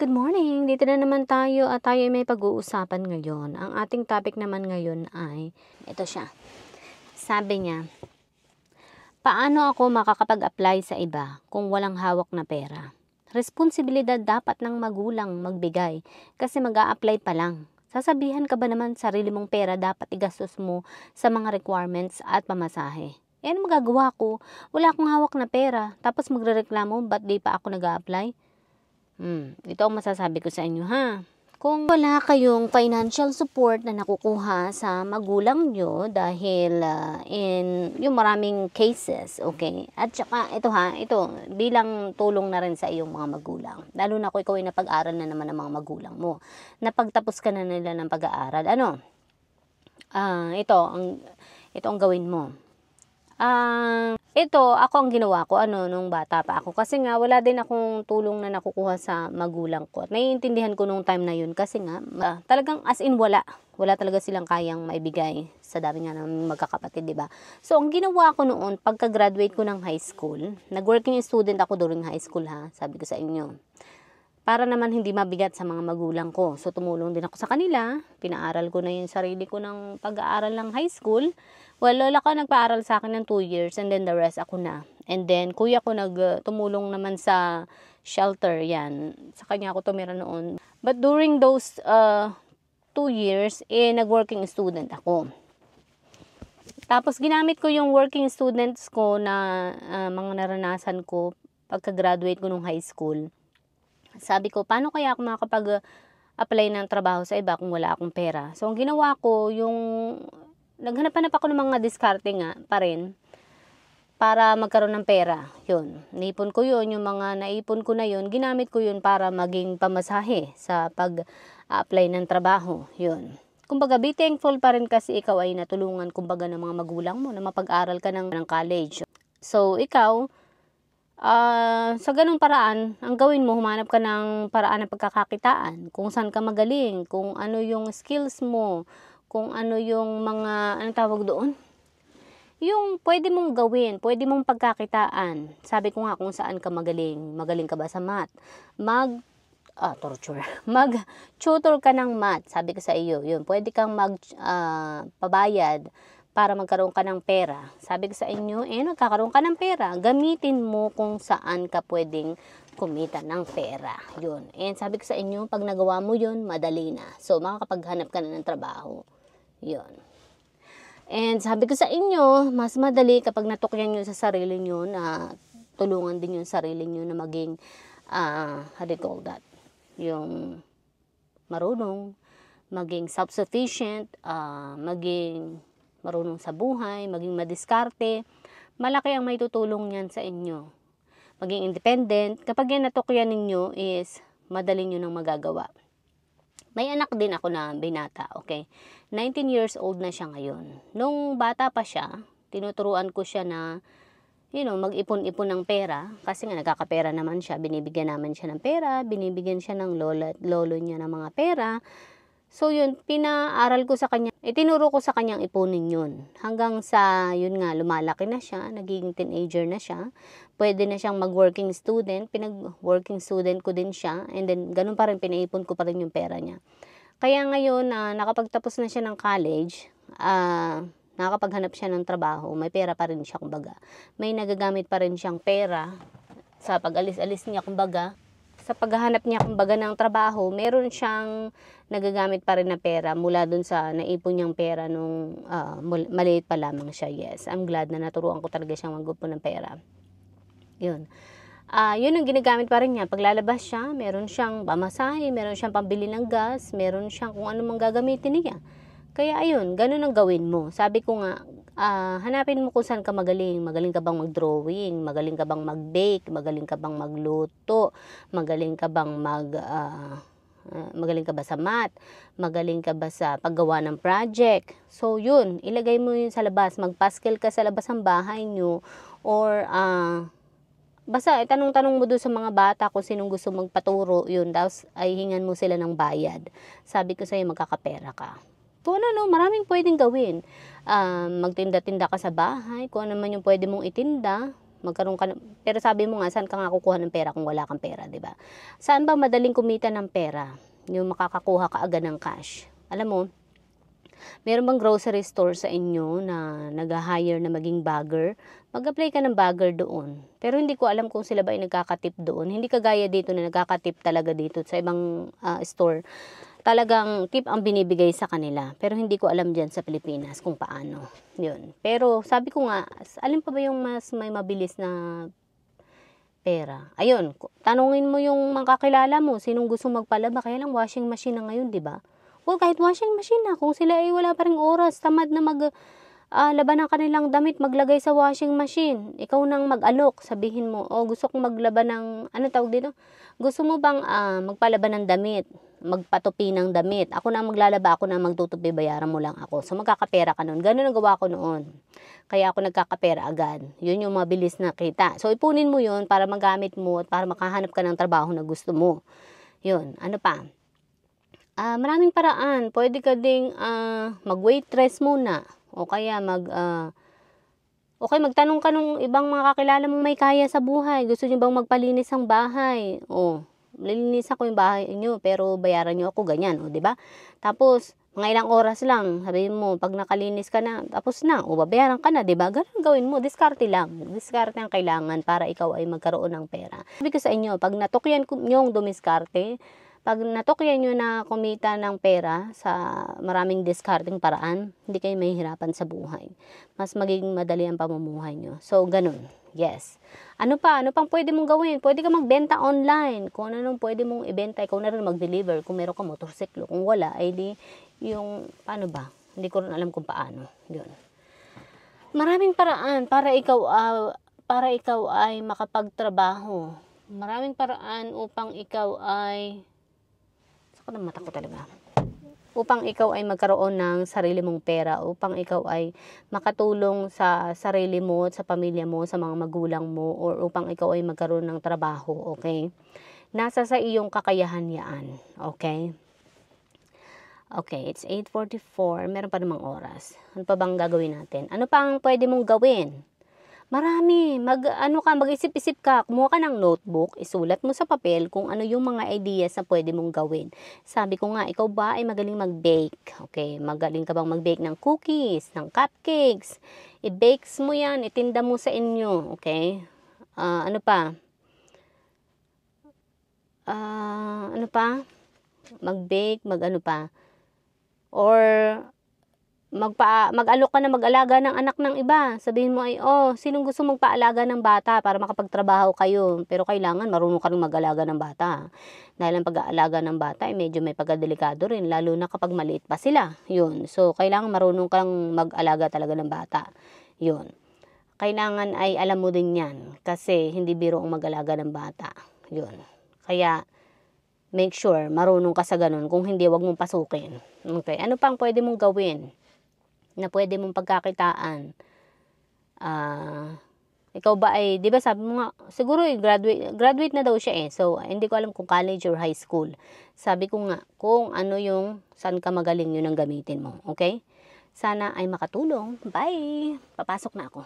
good morning. Dito na naman tayo at tayo ay may pag-uusapan ngayon. Ang ating topic naman ngayon ay, ito siya. Sabi niya, paano ako makakapag-apply sa iba kung walang hawak na pera? Responsibilidad dapat ng magulang magbigay kasi mag-a-apply pa lang. Sasabihan ka ba naman sarili mong pera dapat igastos mo sa mga requirements at pamasahe? Ano magagawa ko? Wala akong hawak na pera. Tapos magrereklamo, ba't di pa ako nag-a-apply? Ito ang masasabi ko sa inyo ha. Kung wala kayong financial support na nakukuha sa magulang nyo dahil in yung maraming cases, okay? At saka ito bilang tulong na rin sa iyong mga magulang. Lalo na kung ikaw ay napag-aral na naman ng mga magulang mo. Napagtapos ka na nila ng pag-aaral. Ito ang gawin mo. Ito, ako ang ginawa ko, nung bata pa ako. Kasi nga, wala din akong tulong na nakukuha sa magulang ko. At naiintindihan ko nung time na yun. Kasi nga, talagang as in wala. Wala talaga silang kayang maibigay sa dami nga ng magkakapatid, diba? So, ang ginawa ko noon, pagka-graduate ko ng high school, nag-working student ako during high school ha, sabi ko sa inyo. Para naman hindi mabigat sa mga magulang ko. So, tumulong din ako sa kanila. Pinaaral ko na yung sarili ko ng pag-aaral ng high school. Well, lola ko nagpaaral sa akin ng 2 years and then the rest ako na. And then, kuya ko tumulong naman sa shelter, yan. Sa kanya ako tumira noon. But during those 2 years, nag-working student ako. Tapos, ginamit ko yung working students ko na mga naranasan ko pagka-graduate ko nung high school. Sabi ko, paano kaya ako makakapag-apply ng trabaho sa iba kung wala akong pera? So, ang ginawa ko, naghanap-hanap ako ng mga diskarte nga pa rin para magkaroon ng pera. Yun, naipon ko yun, yung mga naipon ko na yun, ginamit ko yun para maging pamasahe sa pag-apply ng trabaho. Yun. Kumbaga, be thankful pa rin kasi ikaw ay natulungan kumbaga ng mga magulang mo na mapag-aral ka ng college. So, ikaw, sa ganung paraan, ang gawin mo, humanap ka ng paraan ng pagkakakitaan. Kung saan ka magaling, kung ano yung skills mo, kung ano yung mga, anong tawag doon? Yung pwede mong gawin, pwede mong pagkakitaan. Sabi ko nga kung saan ka magaling. Magaling ka ba sa math? Mag-tutor ka ng math. Sabi ko sa iyo, yun. Pwede kang pabayad para magkaroon ka ng pera. Sabi ko sa inyo, nagkakaroon ka ng pera. Gamitin mo kung saan ka pwedeng kumita ng pera. Yun. And sabi ko sa inyo, pag nagawa mo yun, madali na. So, makakapaghanap ka na ng trabaho. Yun. And sabi ko sa inyo, mas madali kapag natukyan nyo sa sarili nyo na tulungan din yung sarili nyo na maging, how do you call that? Yung marunong, maging self-sufficient, maging marunong sa buhay, maging madiskarte. Malaki ang may tutulong niyan sa inyo. Maging independent. Kapag yan natukyan ninyo is madali nyo nang magagawa. May anak din ako na binata, okay? 19 years old na siya ngayon. Nung bata pa siya, tinuturuan ko siya na, mag-ipon-ipon ng pera. Kasi nga nagkakapera naman siya, binibigyan naman siya ng pera, binibigyan siya ng lolo niya ng mga pera. So yun, pinaaral ko sa kanya, itinuro ko sa kanyang ipunin yun. Hanggang sa, yun nga, lumalaki na siya, naging teenager na siya. Pwede na siyang mag-working student, pinag-working student ko din siya. And then, ganun pa rin, pinaipon ko pa rin yung pera niya. Kaya ngayon, nakapagtapos na siya ng college, nakakapaghanap siya ng trabaho, may pera pa rin siya, kumbaga. May nagagamit pa rin siyang pera sa pag-alis-alis niya, kumbaga. Sa paghahanap niya kumbaga ng trabaho, meron siyang nagagamit pa rin na pera mula dun sa naipon niyang pera nung maliit pa lamang siya. Yes, I'm glad na naturuan ko talaga siyang mag-ipon ng pera. Yun. Yun ang ginagamit pa rin niya. Paglalabas siya, meron siyang pamasahe, meron siyang pambili ng gas, meron siyang kung ano mang gagamitin niya. Kaya ayun, ganun ang gawin mo. Sabi ko nga, hanapin mo kung saan ka magaling. Magaling ka bang mag-drawing? Magaling ka bang mag-bake? Magaling ka bang magluto? Magaling ka bang magaling ka ba sa math? Magaling ka ba sa paggawa ng project? So yun, ilagay mo yun sa labas. Mag-paskel ka sa labas ng bahay nyo. Or basta tanong-tanong mo doon sa mga bata kung sinong gusto magpaturo. Yun, tapos ay hingan mo sila ng bayad. Sabi ko sa'yo, magkakapera ka. Kung ano, maraming pwedeng gawin. Magtinda-tinda ka sa bahay, kung ano man yung pwede mong itinda, magkaroon ka pero sabi mo nga, saan ka nga kukuha ng pera kung wala kang pera, 'di ba? Saan ba madaling kumita ng pera? Yung makakakuha ka agad ng cash. Alam mo, meron bang grocery store sa inyo na nag-hire na maging bagger? Mag-apply ka ng bagger doon. Pero hindi ko alam kung sila ba ay nagkakatip doon. Hindi kagaya dito na nagkakatip talaga dito sa ibang store. Talagang tip ang binibigay sa kanila. Pero hindi ko alam dyan sa Pilipinas kung paano. Yun. Pero sabi ko nga, alin pa ba yung mas may mabilis na pera? Ayun, tanungin mo yung mga kakilala mo, sinong gusto magpalaba. Kaya lang washing machine na ngayon, di ba? Well, kahit washing machine na, kung sila ay wala pa ring oras, tamad na laban ng kanilang damit, maglagay sa washing machine. Ikaw nang mag-alok, sabihin mo, gusto kong maglaba ng, ano tawag dito? Gusto mo bang magpalaba ng damit? Magpatupi ng damit. Ako na maglalaba, ako na magtutupi, bayaran mo lang ako. So, magkakapera ka nun. Ganun ang gawa ko noon. Kaya ako nagkakapera agad. Yun yung mabilis na kita. So, ipunin mo yun para magamit mo at para makahanap ka ng trabaho na gusto mo. Yun. Ano pa? Maraming paraan. Pwede ka ding mag-waitress muna. O kaya magtanong ka nung ibang mga kakilala mong may kaya sa buhay. Gusto niyo bang magpalinis ng bahay? Lilinisan ko yung bahay niyo, pero bayaran niyo ako ganyan, di ba? Tapos, mga ilang oras lang, sabihin mo, pag nakalinis ka na, tapos na, babayaran ka na, di ba? Ganun gawin mo, diskarte lang. Diskarte ang kailangan para ikaw ay magkaroon ng pera. Sabi ko sa inyo, pag natukyan nyo yung dumiskarte, pag natukyan nyo na kumita ng pera sa maraming discarding paraan, hindi kayo mahihirapan sa buhay. Mas magiging madali ang pamumuhay nyo. So, ganun. Yes. Ano pa? Ano pang pwede mong gawin? Pwede ka magbenta online. Kung ano nung pwede mong ibenta, ikaw na rin mag-deliver. Kung meron ka motorsiklo. Kung wala, ay di yung, paano ba? Hindi ko rin alam kung paano. Yun. Maraming paraan para ikaw ay makapagtrabaho. Maraming paraan upang ikaw ay mata ko talaga. Upang ikaw ay magkaroon ng sarili mong pera, upang ikaw ay makatulong sa sarili mo at sa pamilya mo, sa mga magulang mo, or upang ikaw ay magkaroon ng trabaho, okay? Nasa sa iyong kakayahan yan, okay? Okay, it's 8:44, meron pa namang oras. Ano pa bang gagawin natin? Ano pa ang pwede mong gawin? Marami. Mag-isip-isip ka. Kumuha ka ng notebook, isulat mo sa papel kung ano yung mga ideas na pwede mong gawin. Sabi ko nga, ikaw ba ay magaling mag-bake? Okay, magaling ka bang mag-bake ng cookies, ng cupcakes? I-bakes mo yan, itinda mo sa inyo, okay? Ano pa? Ano pa? Mag-bake, mag-ano pa? Or mag-alok ka na mag-alaga ng anak ng iba. Sabihin mo ay, sinong gusto magpaalaga ng bata para makapagtrabaho kayo? Pero kailangan marunong ka rin mag-alaga ng bata. Dahil ang pag-aalaga ng bata ay medyo may pagkadelikado rin, lalo na kapag maliit pa sila. Yun. So, kailangan marunong kang mag-alaga talaga ng bata. Yun. Kailangan ay alam mo din yan kasi hindi biro ang mag-alaga ng bata. Yun. Kaya, make sure marunong ka sa ganun. Kung hindi, wag mong pasukin. Okay. Ano pang pwede mong gawin na pwede mong pagkakitaan? Ikaw ba ay, di ba sabi mo nga, siguro graduate na daw siya So, hindi ko alam kung college or high school. Sabi ko nga, kung ano yung, saan ka magaling yun ang gamitin mo. Okay? Sana ay makatulong. Bye! Papasok na ako.